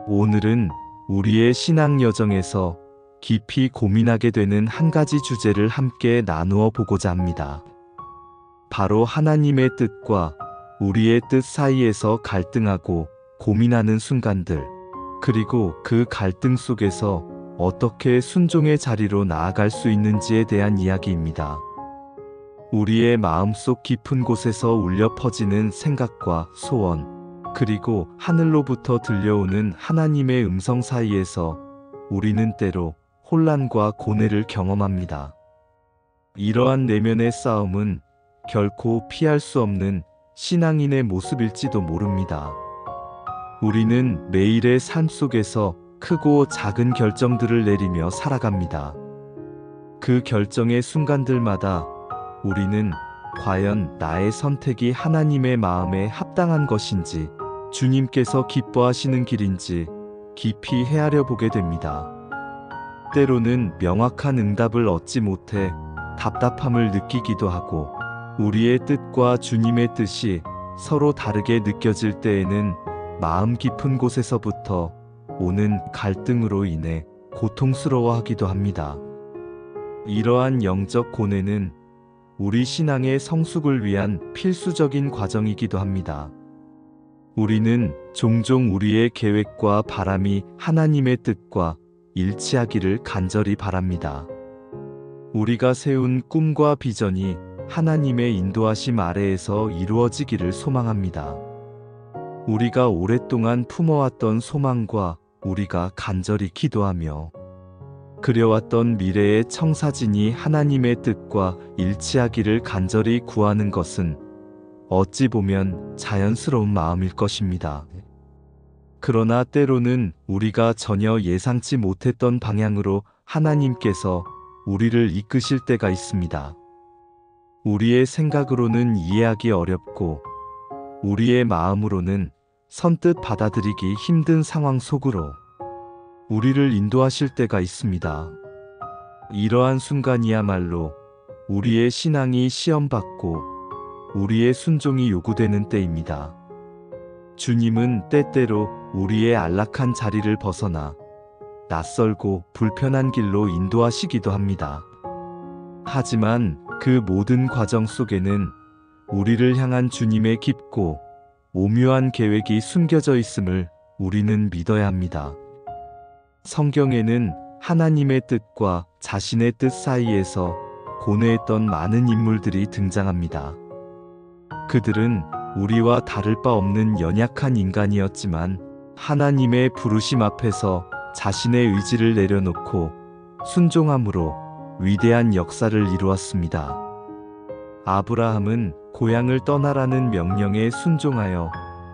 오늘은 우리의 신앙 여정에서 깊이 고민하게 되는 한 가지 주제를 함께 나누어 보고자 합니다. 바로 하나님의 뜻과 우리의 뜻 사이에서 갈등하고 고민하는 순간들, 그리고 그 갈등 속에서 어떻게 순종의 자리로 나아갈 수 있는지에 대한 이야기입니다. 우리의 마음속 깊은 곳에서 울려 퍼지는 생각과 소원, 그리고 하늘로부터 들려오는 하나님의 음성 사이에서 우리는 때로 혼란과 고뇌를 경험합니다. 이러한 내면의 싸움은 결코 피할 수 없는 신앙인의 모습일지도 모릅니다. 우리는 매일의 삶 속에서 크고 작은 결정들을 내리며 살아갑니다. 그 결정의 순간들마다 우리는 과연 나의 선택이 하나님의 마음에 합당한 것인지, 주님께서 기뻐하시는 길인지 깊이 헤아려 보게 됩니다. 때로는 명확한 응답을 얻지 못해 답답함을 느끼기도 하고, 우리의 뜻과 주님의 뜻이 서로 다르게 느껴질 때에는 마음 깊은 곳에서부터 오는 갈등으로 인해 고통스러워하기도 합니다. 이러한 영적 고뇌는 우리 신앙의 성숙을 위한 필수적인 과정이기도 합니다. 우리는 종종 우리의 계획과 바람이 하나님의 뜻과 일치하기를 간절히 바랍니다. 우리가 세운 꿈과 비전이 하나님의 인도하심 아래에서 이루어지기를 소망합니다. 우리가 오랫동안 품어왔던 소망과 우리가 간절히 기도하며 그려왔던 미래의 청사진이 하나님의 뜻과 일치하기를 간절히 구하는 것은 어찌 보면 자연스러운 마음일 것입니다. 그러나 때로는 우리가 전혀 예상치 못했던 방향으로 하나님께서 우리를 이끄실 때가 있습니다. 우리의 생각으로는 이해하기 어렵고 우리의 마음으로는 선뜻 받아들이기 힘든 상황 속으로 우리를 인도하실 때가 있습니다. 이러한 순간이야말로 우리의 신앙이 시험받고 우리의 순종이 요구되는 때입니다. 주님은 때때로 우리의 안락한 자리를 벗어나 낯설고 불편한 길로 인도하시기도 합니다. 하지만 그 모든 과정 속에는 우리를 향한 주님의 깊고 오묘한 계획이 숨겨져 있음을 우리는 믿어야 합니다. 성경에는 하나님의 뜻과 자신의 뜻 사이에서 고뇌했던 많은 인물들이 등장합니다. 그들은 우리와 다를 바 없는 연약한 인간이었지만 하나님의 부르심 앞에서 자신의 의지를 내려놓고 순종함으로 위대한 역사를 이루었습니다. 아브라함은 고향을 떠나라는 명령에 순종하여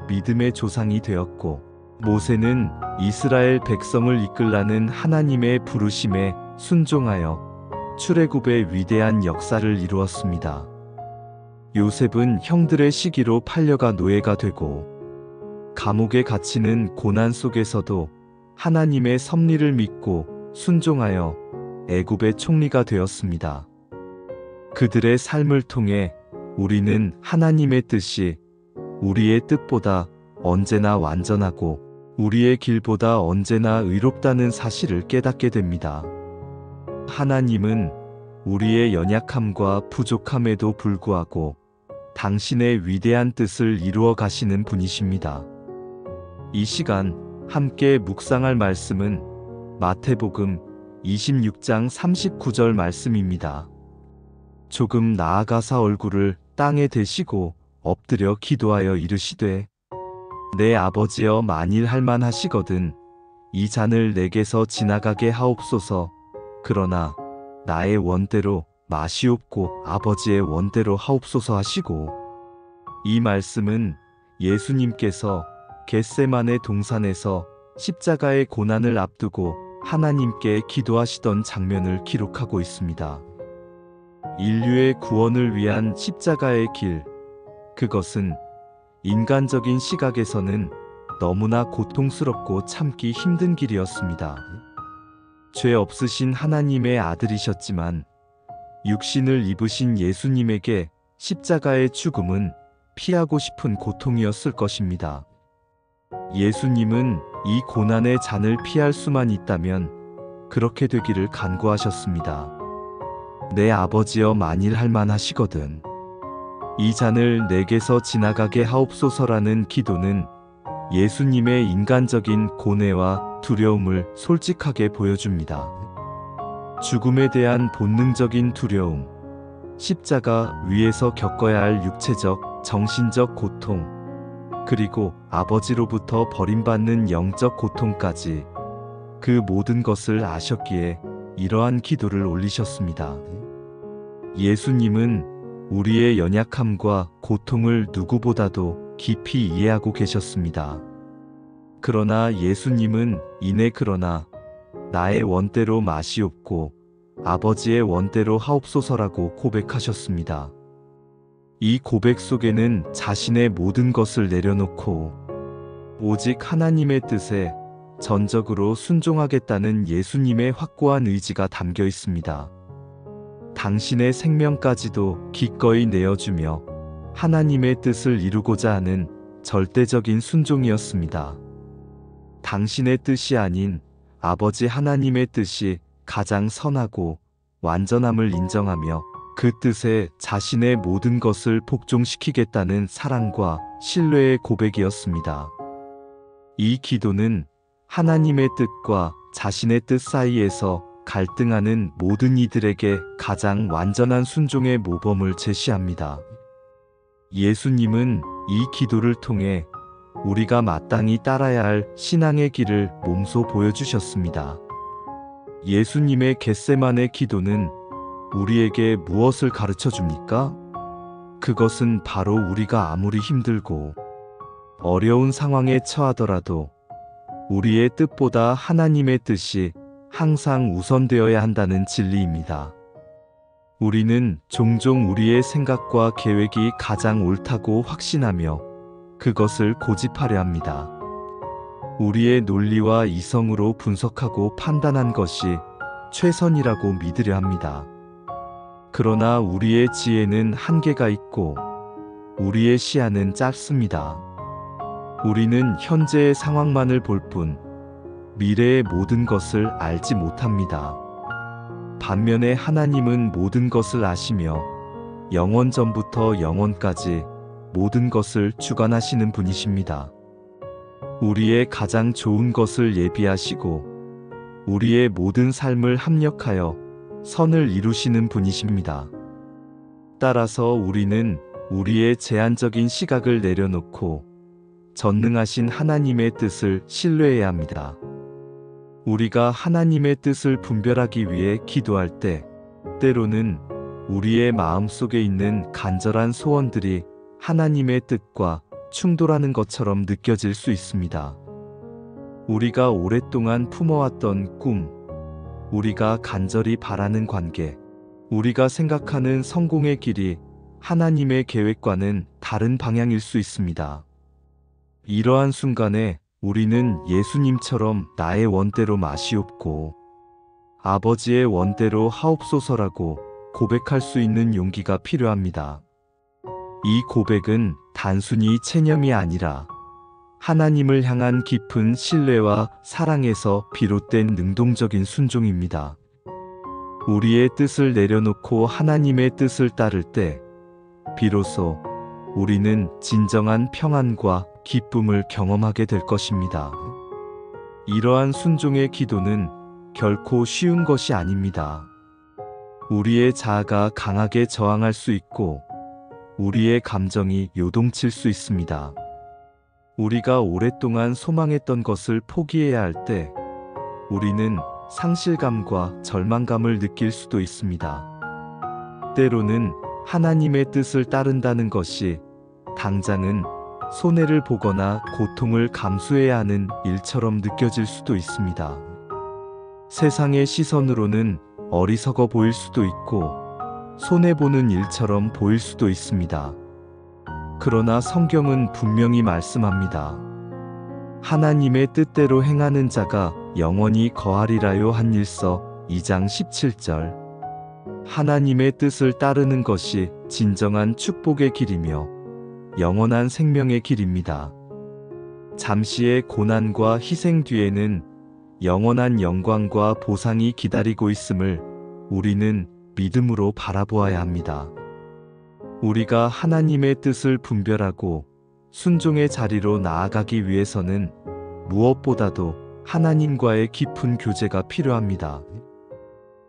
믿음의 조상이 되었고, 모세는 이스라엘 백성을 이끌라는 하나님의 부르심에 순종하여 출애굽의 위대한 역사를 이루었습니다. 요셉은 형들의 시기로 팔려가 노예가 되고, 감옥에 갇히는 고난 속에서도 하나님의 섭리를 믿고 순종하여 애굽의 총리가 되었습니다. 그들의 삶을 통해 우리는 하나님의 뜻이 우리의 뜻보다 언제나 완전하고 우리의 길보다 언제나 의롭다는 사실을 깨닫게 됩니다. 하나님은 우리의 연약함과 부족함에도 불구하고 당신의 위대한 뜻을 이루어 가시는 분이십니다. 이 시간 함께 묵상할 말씀은 마태복음 26장 39절 말씀입니다. 조금 나아가사 얼굴을 땅에 대시고 엎드려 기도하여 이르시되, 내 아버지여, 만일 할만하시거든 이 잔을 내게서 지나가게 하옵소서. 그러나 나의 원대로 마시옵고 아버지의 원대로 하옵소서 하시고, 이 말씀은 예수님께서 겟세마네 동산에서 십자가의 고난을 앞두고 하나님께 기도하시던 장면을 기록하고 있습니다. 인류의 구원을 위한 십자가의 길, 그것은 인간적인 시각에서는 너무나 고통스럽고 참기 힘든 길이었습니다. 죄 없으신 하나님의 아들이셨지만 육신을 입으신 예수님에게 십자가의 죽음은 피하고 싶은 고통이었을 것입니다. 예수님은 이 고난의 잔을 피할 수만 있다면 그렇게 되기를 간구하셨습니다. 내 아버지여 만일 할 만하시거든 이 잔을 내게서 지나가게 하옵소서라는 기도는 예수님의 인간적인 고뇌와 두려움을 솔직하게 보여줍니다. 죽음에 대한 본능적인 두려움, 십자가 위에서 겪어야 할 육체적, 정신적 고통, 그리고 아버지로부터 버림받는 영적 고통까지 그 모든 것을 아셨기에 이러한 기도를 올리셨습니다. 예수님은 우리의 연약함과 고통을 누구보다도 깊이 이해하고 계셨습니다. 그러나 예수님은 그러나 나의 원대로 마시옵고 아버지의 원대로 하옵소서라고 고백하셨습니다. 이 고백 속에는 자신의 모든 것을 내려놓고 오직 하나님의 뜻에 전적으로 순종하겠다는 예수님의 확고한 의지가 담겨 있습니다. 당신의 생명까지도 기꺼이 내어주며 하나님의 뜻을 이루고자 하는 절대적인 순종이었습니다. 당신의 뜻이 아닌 아버지 하나님의 뜻이 가장 선하고 완전함을 인정하며 그 뜻에 자신의 모든 것을 복종시키겠다는 사랑과 신뢰의 고백이었습니다. 이 기도는 하나님의 뜻과 자신의 뜻 사이에서 갈등하는 모든 이들에게 가장 완전한 순종의 모범을 제시합니다. 예수님은 이 기도를 통해 우리가 마땅히 따라야 할 신앙의 길을 몸소 보여주셨습니다. 예수님의 겟세마네 기도는 우리에게 무엇을 가르쳐 줍니까? 그것은 바로 우리가 아무리 힘들고 어려운 상황에 처하더라도 우리의 뜻보다 하나님의 뜻이 항상 우선되어야 한다는 진리입니다. 우리는 종종 우리의 생각과 계획이 가장 옳다고 확신하며 그것을 고집하려 합니다. 우리의 논리와 이성으로 분석하고 판단한 것이 최선이라고 믿으려 합니다. 그러나 우리의 지혜는 한계가 있고 우리의 시야는 짧습니다. 우리는 현재의 상황만을 볼 뿐 미래의 모든 것을 알지 못합니다. 반면에 하나님은 모든 것을 아시며 영원 전부터 영원까지 모든 것을 주관하시는 분이십니다. 우리의 가장 좋은 것을 예비하시고 우리의 모든 삶을 합력하여 선을 이루시는 분이십니다. 따라서 우리는 우리의 제한적인 시각을 내려놓고 전능하신 하나님의 뜻을 신뢰해야 합니다. 우리가 하나님의 뜻을 분별하기 위해 기도할 때 때로는 우리의 마음속에 있는 간절한 소원들이 하나님의 뜻과 충돌하는 것처럼 느껴질 수 있습니다. 우리가 오랫동안 품어왔던 꿈, 우리가 간절히 바라는 관계, 우리가 생각하는 성공의 길이 하나님의 계획과는 다른 방향일 수 있습니다. 이러한 순간에 우리는 예수님처럼 나의 원대로 마시옵고 아버지의 원대로 하옵소서라고 고백할 수 있는 용기가 필요합니다. 이 고백은 단순히 체념이 아니라 하나님을 향한 깊은 신뢰와 사랑에서 비롯된 능동적인 순종입니다. 우리의 뜻을 내려놓고 하나님의 뜻을 따를 때 비로소 우리는 진정한 평안과 기쁨을 경험하게 될 것입니다. 이러한 순종의 기도는 결코 쉬운 것이 아닙니다. 우리의 자아가 강하게 저항할 수 있고 우리의 감정이 요동칠 수 있습니다. 우리가 오랫동안 소망했던 것을 포기해야 할 때 우리는 상실감과 절망감을 느낄 수도 있습니다. 때로는 하나님의 뜻을 따른다는 것이 당장은 손해를 보거나 고통을 감수해야 하는 일처럼 느껴질 수도 있습니다. 세상의 시선으로는 어리석어 보일 수도 있고 손해보는 일처럼 보일 수도 있습니다. 그러나 성경은 분명히 말씀합니다. 하나님의 뜻대로 행하는 자가 영원히 거하리라요. 한일서 2장 17절. 하나님의 뜻을 따르는 것이 진정한 축복의 길이며 영원한 생명의 길입니다. 잠시의 고난과 희생 뒤에는 영원한 영광과 보상이 기다리고 있음을 우리는 믿음으로 바라보아야 합니다. 우리가 하나님의 뜻을 분별하고 순종의 자리로 나아가기 위해서는 무엇보다도 하나님과의 깊은 교제가 필요합니다.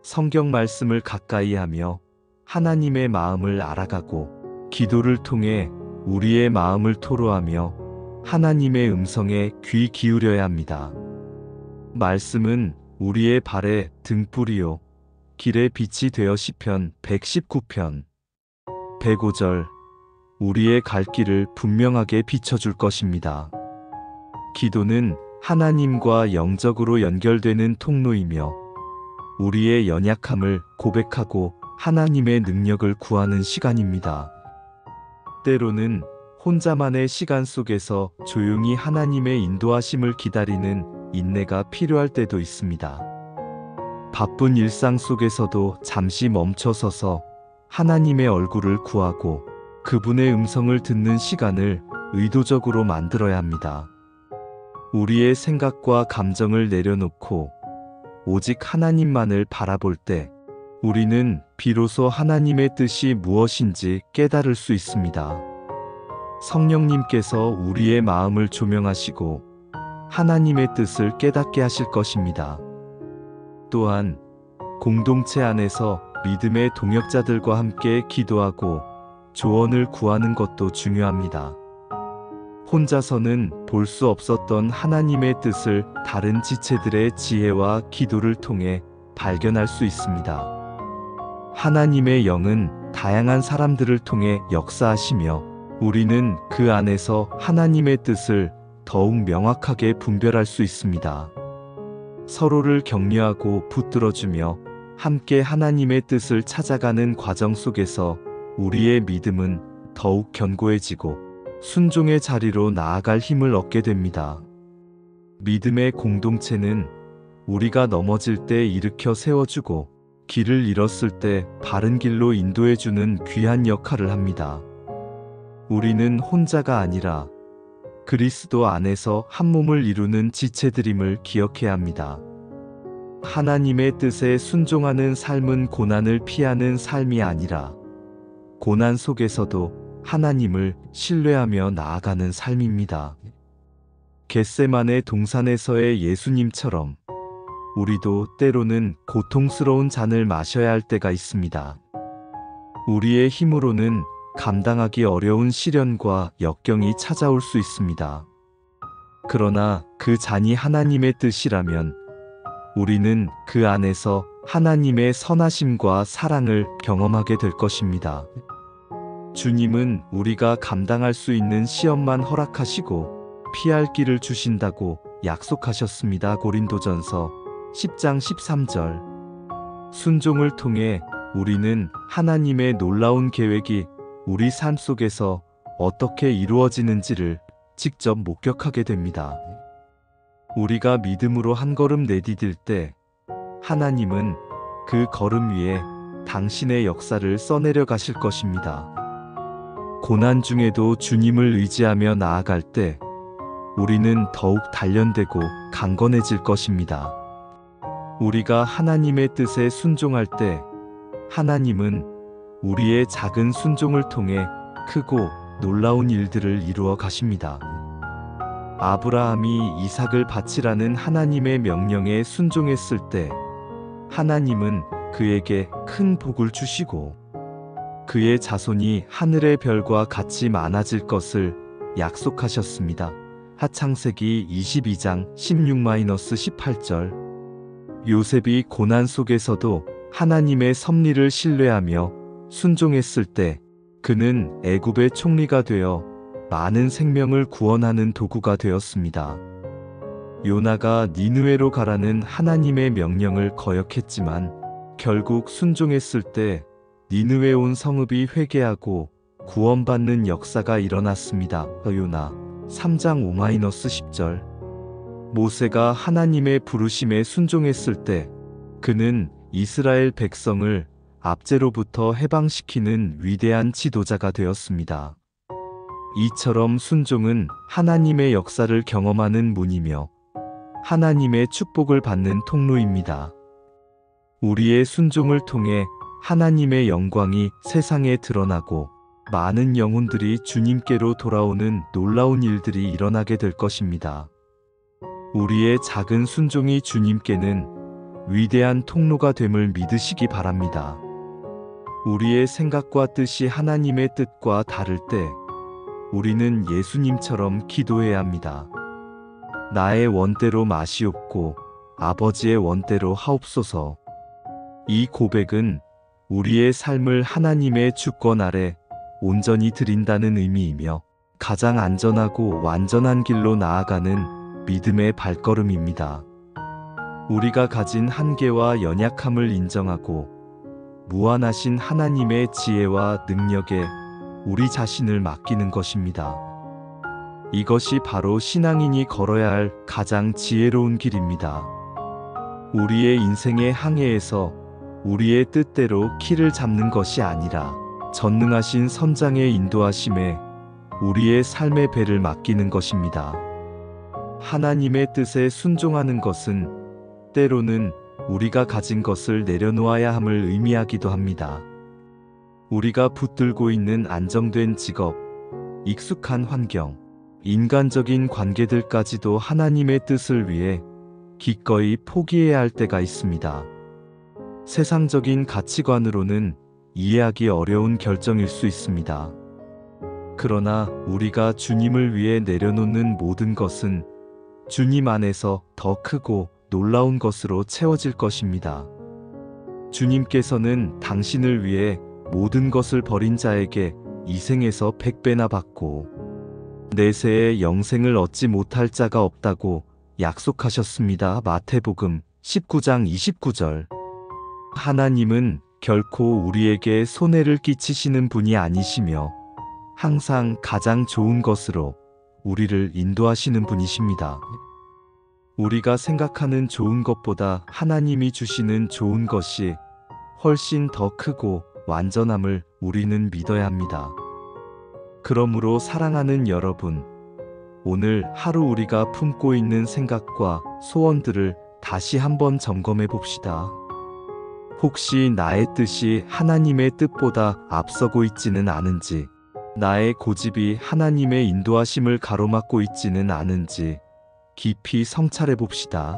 성경 말씀을 가까이 하며 하나님의 마음을 알아가고 기도를 통해 우리의 마음을 토로하며 하나님의 음성에 귀 기울여야 합니다. 말씀은 우리의 발에 등불이요 길의 빛이 되어 시편 119편 105절 우리의 갈 길을 분명하게 비춰줄 것입니다. 기도는 하나님과 영적으로 연결되는 통로이며 우리의 연약함을 고백하고 하나님의 능력을 구하는 시간입니다. 때로는 혼자만의 시간 속에서 조용히 하나님의 인도하심을 기다리는 인내가 필요할 때도 있습니다. 바쁜 일상 속에서도 잠시 멈춰서서 하나님의 얼굴을 구하고 그분의 음성을 듣는 시간을 의도적으로 만들어야 합니다. 우리의 생각과 감정을 내려놓고 오직 하나님만을 바라볼 때 우리는 비로소 하나님의 뜻이 무엇인지 깨달을 수 있습니다. 성령님께서 우리의 마음을 조명하시고 하나님의 뜻을 깨닫게 하실 것입니다. 또한 공동체 안에서 믿음의 동역자들과 함께 기도하고 조언을 구하는 것도 중요합니다. 혼자서는 볼 수 없었던 하나님의 뜻을 다른 지체들의 지혜와 기도를 통해 발견할 수 있습니다. 하나님의 영은 다양한 사람들을 통해 역사하시며 우리는 그 안에서 하나님의 뜻을 더욱 명확하게 분별할 수 있습니다. 서로를 격려하고 붙들어주며 함께 하나님의 뜻을 찾아가는 과정 속에서 우리의 믿음은 더욱 견고해지고 순종의 자리로 나아갈 힘을 얻게 됩니다. 믿음의 공동체는 우리가 넘어질 때 일으켜 세워주고 길을 잃었을 때 바른 길로 인도해주는 귀한 역할을 합니다. 우리는 혼자가 아니라 그리스도 안에서 한 몸을 이루는 지체들임을 기억해야 합니다. 하나님의 뜻에 순종하는 삶은 고난을 피하는 삶이 아니라 고난 속에서도 하나님을 신뢰하며 나아가는 삶입니다. 겟세마네 동산에서의 예수님처럼 우리도 때로는 고통스러운 잔을 마셔야 할 때가 있습니다. 우리의 힘으로는 감당하기 어려운 시련과 역경이 찾아올 수 있습니다. 그러나 그 잔이 하나님의 뜻이라면 우리는 그 안에서 하나님의 선하심과 사랑을 경험하게 될 것입니다. 주님은 우리가 감당할 수 있는 시험만 허락하시고 피할 길을 주신다고 약속하셨습니다. 고린도전서 10장 13절. 순종을 통해 우리는 하나님의 놀라운 계획이 우리 삶 속에서 어떻게 이루어지는지를 직접 목격하게 됩니다. 우리가 믿음으로 한 걸음 내디딜 때 하나님은 그 걸음 위에 당신의 역사를 써내려 가실 것입니다. 고난 중에도 주님을 의지하며 나아갈 때 우리는 더욱 단련되고 강건해질 것입니다. 우리가 하나님의 뜻에 순종할 때 하나님은 우리의 작은 순종을 통해 크고 놀라운 일들을 이루어 가십니다. 아브라함이 이삭을 바치라는 하나님의 명령에 순종했을 때 하나님은 그에게 큰 복을 주시고 그의 자손이 하늘의 별과 같이 많아질 것을 약속하셨습니다. 하창세기 22장 16-18절. 요셉이 고난 속에서도 하나님의 섭리를 신뢰하며 순종했을 때 그는 애굽의 총리가 되어 많은 생명을 구원하는 도구가 되었습니다. 요나가 니느웨로 가라는 하나님의 명령을 거역했지만 결국 순종했을 때 니느웨 온 성읍이 회개하고 구원받는 역사가 일어났습니다. 요나 3장 5-10절. 모세가 하나님의 부르심에 순종했을 때 그는 이스라엘 백성을 압제로부터 해방시키는 위대한 지도자가 되었습니다. 이처럼 순종은 하나님의 역사를 경험하는 문이며 하나님의 축복을 받는 통로입니다. 우리의 순종을 통해 하나님의 영광이 세상에 드러나고 많은 영혼들이 주님께로 돌아오는 놀라운 일들이 일어나게 될 것입니다. 우리의 작은 순종이 주님께는 위대한 통로가 됨을 믿으시기 바랍니다. 우리의 생각과 뜻이 하나님의 뜻과 다를 때 우리는 예수님처럼 기도해야 합니다. 나의 원대로 마시옵고 아버지의 원대로 하옵소서. 이 고백은 우리의 삶을 하나님의 주권 아래 온전히 드린다는 의미이며 가장 안전하고 완전한 길로 나아가는 믿음의 발걸음입니다. 우리가 가진 한계와 연약함을 인정하고 무한하신 하나님의 지혜와 능력에 우리 자신을 맡기는 것입니다. 이것이 바로 신앙인이 걸어야 할 가장 지혜로운 길입니다. 우리의 인생의 항해에서 우리의 뜻대로 키를 잡는 것이 아니라 전능하신 선장의 인도하심에 우리의 삶의 배를 맡기는 것입니다. 하나님의 뜻에 순종하는 것은 때로는 우리가 가진 것을 내려놓아야 함을 의미하기도 합니다. 우리가 붙들고 있는 안정된 직업, 익숙한 환경, 인간적인 관계들까지도 하나님의 뜻을 위해 기꺼이 포기해야 할 때가 있습니다. 세상적인 가치관으로는 이해하기 어려운 결정일 수 있습니다. 그러나 우리가 주님을 위해 내려놓는 모든 것은 주님 안에서 더 크고 놀라운 것으로 채워질 것입니다. 주님께서는 당신을 위해 모든 것을 버린 자에게 이 생에서 100배나 받고 내세에 영생을 얻지 못할 자가 없다고 약속하셨습니다. 마태복음 19장 29절. 하나님은 결코 우리에게 손해를 끼치시는 분이 아니시며 항상 가장 좋은 것으로 우리를 인도하시는 분이십니다. 우리가 생각하는 좋은 것보다 하나님이 주시는 좋은 것이 훨씬 더 크고 완전함을 우리는 믿어야 합니다. 그러므로 사랑하는 여러분, 오늘 하루 우리가 품고 있는 생각과 소원들을 다시 한번 점검해 봅시다. 혹시 나의 뜻이 하나님의 뜻보다 앞서고 있지는 않은지, 나의 고집이 하나님의 인도하심을 가로막고 있지는 않은지 깊이 성찰해 봅시다.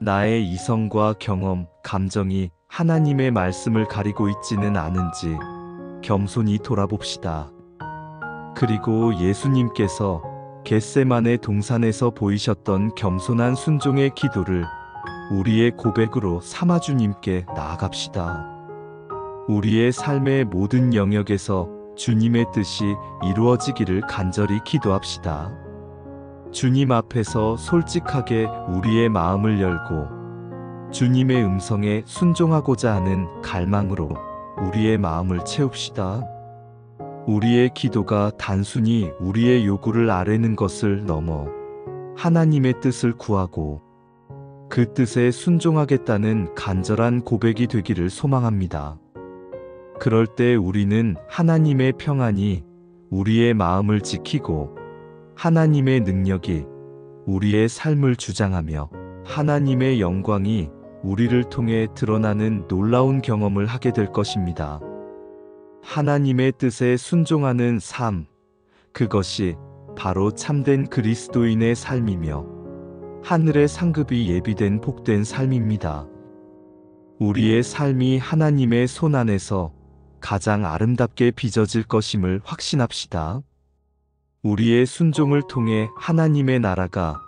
나의 이성과 경험, 감정이 하나님의 말씀을 가리고 있지는 않은지 겸손히 돌아봅시다. 그리고 예수님께서 겟세마네 동산에서 보이셨던 겸손한 순종의 기도를 우리의 고백으로 삼아 주님께 나아갑시다. 우리의 삶의 모든 영역에서 주님의 뜻이 이루어지기를 간절히 기도합시다. 주님 앞에서 솔직하게 우리의 마음을 열고 주님의 음성에 순종하고자 하는 갈망으로 우리의 마음을 채웁시다. 우리의 기도가 단순히 우리의 요구를 아뢰는 것을 넘어 하나님의 뜻을 구하고 그 뜻에 순종하겠다는 간절한 고백이 되기를 소망합니다. 그럴 때 우리는 하나님의 평안이 우리의 마음을 지키고 하나님의 능력이 우리의 삶을 주장하며 하나님의 영광이 우리를 통해 드러나는 놀라운 경험을 하게 될 것입니다. 하나님의 뜻에 순종하는 삶, 그것이 바로 참된 그리스도인의 삶이며 하늘의 상급이 예비된 복된 삶입니다. 우리의 삶이 하나님의 손 안에서 가장 아름답게 빚어질 것임을 확신합시다. 우리의 순종을 통해 하나님의 나라가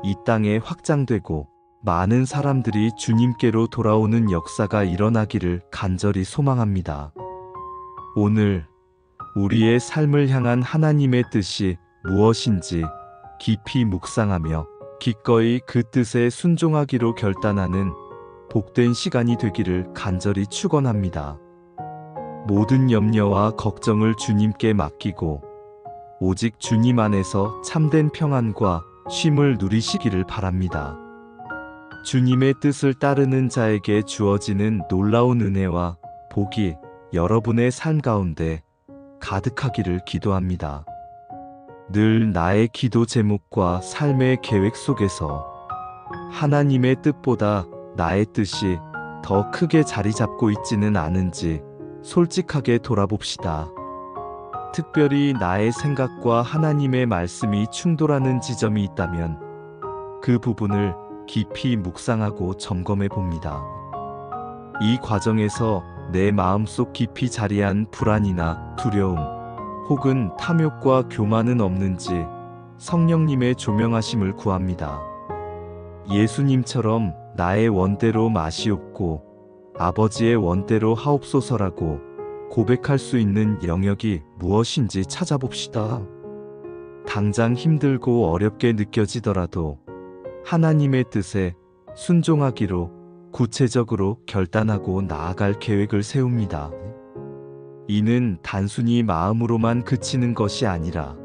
이 땅에 확장되고 많은 사람들이 주님께로 돌아오는 역사가 일어나기를 간절히 소망합니다. 오늘 우리의 삶을 향한 하나님의 뜻이 무엇인지 깊이 묵상하며 기꺼이 그 뜻에 순종하기로 결단하는 복된 시간이 되기를 간절히 축원합니다. 모든 염려와 걱정을 주님께 맡기고 오직 주님 안에서 참된 평안과 쉼을 누리시기를 바랍니다. 주님의 뜻을 따르는 자에게 주어지는 놀라운 은혜와 복이 여러분의 삶 가운데 가득하기를 기도합니다. 늘 나의 기도 제목과 삶의 계획 속에서 하나님의 뜻보다 나의 뜻이 더 크게 자리 잡고 있지는 않은지 솔직하게 돌아봅시다. 특별히 나의 생각과 하나님의 말씀이 충돌하는 지점이 있다면 그 부분을 깊이 묵상하고 점검해 봅니다. 이 과정에서 내 마음속 깊이 자리한 불안이나 두려움 혹은 탐욕과 교만은 없는지 성령님의 조명하심을 구합니다. 예수님처럼 나의 원대로 마시옵고 아버지의 원대로 하옵소서라고 고백할 수 있는 영역이 무엇인지 찾아봅시다. 당장 힘들고 어렵게 느껴지더라도 하나님의 뜻에 순종하기로 구체적으로 결단하고 나아갈 계획을 세웁니다. 이는 단순히 마음으로만 그치는 것이 아니라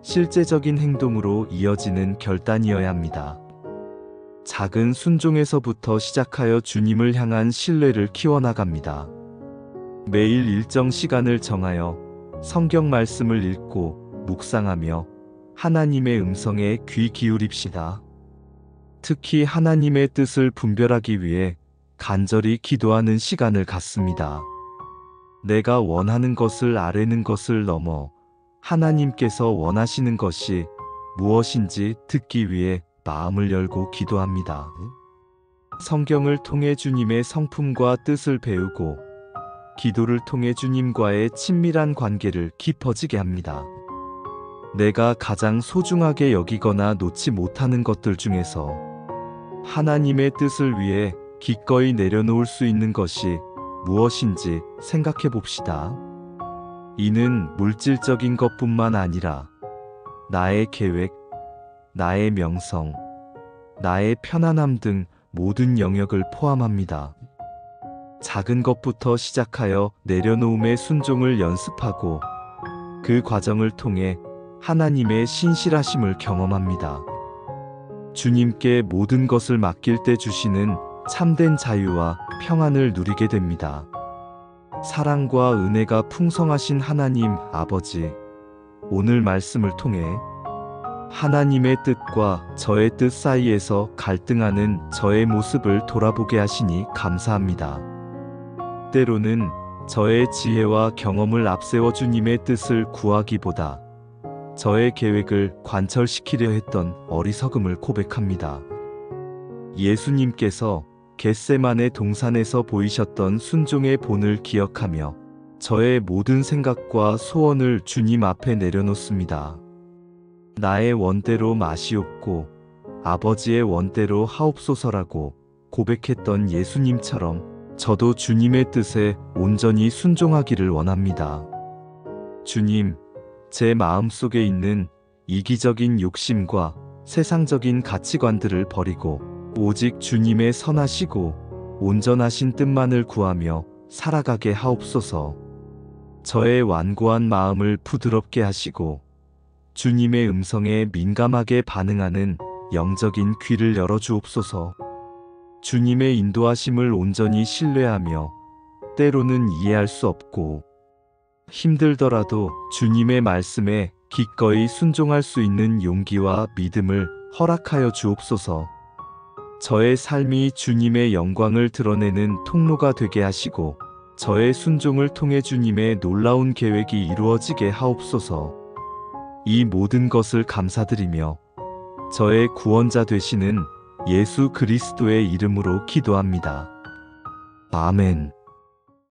실제적인 행동으로 이어지는 결단이어야 합니다. 작은 순종에서부터 시작하여 주님을 향한 신뢰를 키워나갑니다. 매일 일정 시간을 정하여 성경 말씀을 읽고 묵상하며 하나님의 음성에 귀 기울입시다. 특히 하나님의 뜻을 분별하기 위해 간절히 기도하는 시간을 갖습니다. 내가 원하는 것을 아뢰는 것을 넘어 하나님께서 원하시는 것이 무엇인지 듣기 위해 마음을 열고 기도합니다. 성경을 통해 주님의 성품과 뜻을 배우고 기도를 통해 주님과의 친밀한 관계를 깊어지게 합니다. 내가 가장 소중하게 여기거나 놓지 못하는 것들 중에서 하나님의 뜻을 위해 기꺼이 내려놓을 수 있는 것이 무엇인지 생각해 봅시다. 이는 물질적인 것뿐만 아니라 나의 계획, 나의 명성, 나의 편안함 등 모든 영역을 포함합니다. 작은 것부터 시작하여 내려놓음의 순종을 연습하고 그 과정을 통해 하나님의 신실하심을 경험합니다. 주님께 모든 것을 맡길 때 주시는 참된 자유와 평안을 누리게 됩니다. 사랑과 은혜가 풍성하신 하나님 아버지, 오늘 말씀을 통해 하나님의 뜻과 저의 뜻 사이에서 갈등하는 저의 모습을 돌아보게 하시니 감사합니다. 때로는 저의 지혜와 경험을 앞세워 주님의 뜻을 구하기보다 저의 계획을 관철시키려 했던 어리석음을 고백합니다. 예수님께서 겟세마네 동산에서 보이셨던 순종의 본을 기억하며 저의 모든 생각과 소원을 주님 앞에 내려놓습니다. 나의 원대로 마시옵고 아버지의 원대로 하옵소서라고 고백했던 예수님처럼 저도 주님의 뜻에 온전히 순종하기를 원합니다. 주님, 제 마음속에 있는 이기적인 욕심과 세상적인 가치관들을 버리고 오직 주님의 선하시고 온전하신 뜻만을 구하며 살아가게 하옵소서. 저의 완고한 마음을 부드럽게 하시고 주님의 음성에 민감하게 반응하는 영적인 귀를 열어주옵소서. 주님의 인도하심을 온전히 신뢰하며 때로는 이해할 수 없고 힘들더라도 주님의 말씀에 기꺼이 순종할 수 있는 용기와 믿음을 허락하여 주옵소서. 저의 삶이 주님의 영광을 드러내는 통로가 되게 하시고 저의 순종을 통해 주님의 놀라운 계획이 이루어지게 하옵소서. 이 모든 것을 감사드리며 저의 구원자 되시는 예수 그리스도의 이름으로 기도합니다. 아멘.